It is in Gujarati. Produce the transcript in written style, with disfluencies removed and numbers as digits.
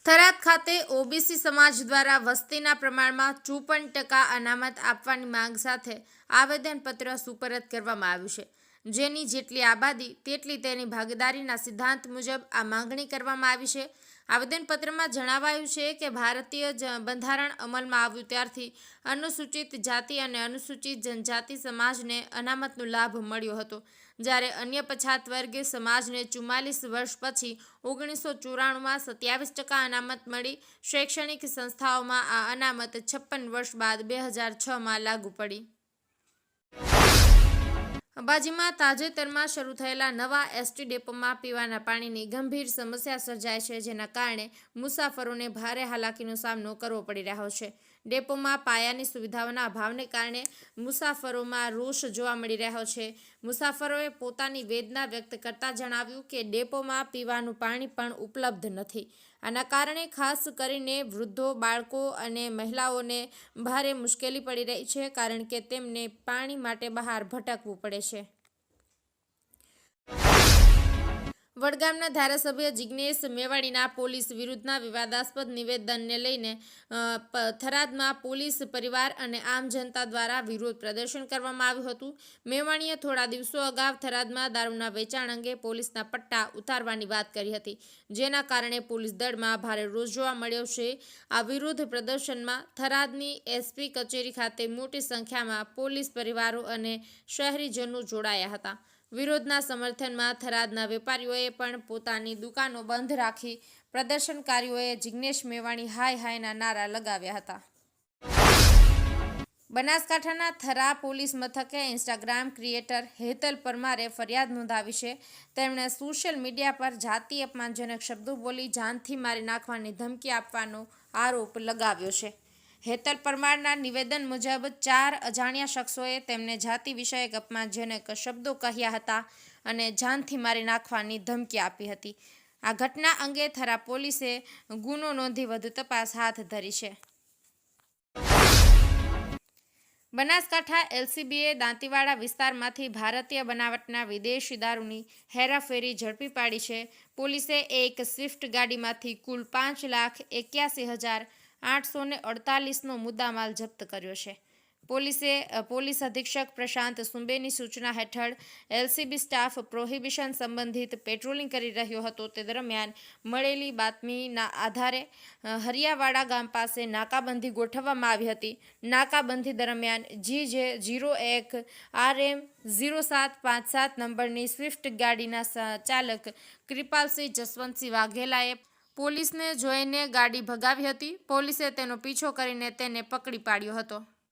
થરાદ ખાતે ઓબીસી સમાજ દ્વારા વસ્તીના પ્રમાણમાં 54% અનામત આપવાની માંગ સાથે આવેદનપત્ર સુપરત કરવામાં આવ્યું છે, જેની જેટલી આબાદી તેટલી તેની ભાગીદારીના સિદ્ધાંત મુજબ આ માંગણી કરવામાં આવી છે। આવેદનપત્રમાં જણાવાયું છે કે ભારતીય બંધારણ અમલમાં આવ્યું ત્યારથી અનુસૂચિત જાતિ અને અનુસૂચિત જનજાતિ સમાજને અનામતનો લાભ મળ્યો હતો, જ્યારે અન્ય પછાત વર્ગ સમાજને 44 વર્ષ પછી 1994માં 27% અનામત મળી। શૈક્ષણિક સંસ્થાઓમાં આ અનામત 56 વર્ષ બાદ 2006માં લાગુ પડી। અંબાજીમાં તાજેતરમાં શરૂ થયેલા નવા એસટી ડેપોમાં પીવાના પાણીની ગંભીર સમસ્યા સર્જાય છે, જેના કારણે મુસાફરોને ભારે હાલાકીનો સામનો કરવો પડી રહ્યો છે। ડેપોમાં પાયાની સુવિધાઓના અભાવને કારણે મુસાફરોમાં રોષ જોવા મળી રહ્યો છે। મુસાફરોએ પોતાની વેદના વ્યક્ત કરતા જણાવ્યું કે ડેપોમાં પીવાનું પાણી પણ ઉપલબ્ધ નથી। આના કારણે ખાસ કરીને વૃદ્ધો, બાળકો અને મહિલાઓને ભારે મુશ્કેલી પડી રહી છે, કારણ કે તેમને પાણી માટે બહાર ભટકવું પડે છે। વડગામના ધારાસભ્ય જિગ્નેશ મેવાણીના પોલીસ વિરુદ્ધના વિવાદાસ્પદ નિવેદનને લઈને થરાદમાં પોલીસ પરિવાર અને આમ જનતા દ્વારા વિરોધ પ્રદર્શન કરવામાં આવ્યું હતું। મેવાણીએ થોડા દિવસો અગાઉ થરાદમાં દારૂના વેચાણ અંગે પોલીસના પટ્ટા ઉતારવાની વાત કરી હતી, જેના કારણે પોલીસ દળમાં ભારે રોષ જોવા મળ્યો છે। આ વિરોધ પ્રદર્શનમાં થરાદની એસપી કચેરી ખાતે મોટી સંખ્યામાં પોલીસ પરિવારો અને શહેરીજનો જોડાયા હતા। વિરોધના સમર્થનમાં થરાદના વેપારીઓએ પણ પોતાની દુકાનો બંધ રાખી પ્રદર્શનકારીઓએ જિગ્નેશ મેવાણી હાય હાયના નારા લગાવ્યા હતા। બનાસકાંઠાના થરા પોલીસ મથકે ઇન્સ્ટાગ્રામ ક્રિએટર હેતલ પરમારે ફરિયાદ નોંધાવી છે। તેમણે સોશિયલ મીડિયા પર જાતિ અપમાનજનક શબ્દો બોલી જાનથી મારી નાખવાની ધમકી આપવાનો આરોપ લગાવ્યો છે। હેતલ પરમારના નિવેદન મુજબ 4 અજાણ્યા શખ્સોએ તેમને જાતિ વિષયક અપમાનજનક શબ્દો કહ્યા હતા અને જાનથી મારી નાખવાની ધમકી આપી હતી। આ ઘટના અંગે થરા પોલીસે ગુનો નોંધી વધુ તપાસ હાથ ધરી છે। બનાસકાંઠા એલસીબીએ દાંતીવાડા વિસ્તારમાંથી ભારતીય બનાવટના વિદેશી દારૂની હેરાફેરી ઝડપી પાડી છે। પોલીસે એક સ્વિફ્ટ ગાડીમાંથી કુલ 5,81,848નો મુદ્દામાલ જપ્ત કર્યો છે। પોલીસ અધિક્ષક પ્રશાંત સુંબેની સૂચના હેઠળ એલસીબી સ્ટાફ પ્રોહિબિશન સંબંધિત પેટ્રોલિંગ કરી રહ્યો હતો, તે દરમિયાન મળેલી બાતમીના આધારે હરિયાવાડા ગામ પાસે નાકાબંધી ગોઠવવામાં આવી હતી। નાકાબંધી દરમિયાન GJ01 RM 0757 નંબરની સ્વિફ્ટ ગાડીના ચાલક કૃપાલસિંહ જસવંતસિંહ વાઘેલાએ પોલીસને જોઈને ગાડી ભગાવી હતી। પોલીસે તેનો પીછો કરીને તેને પકડી પાડ્યો હતો।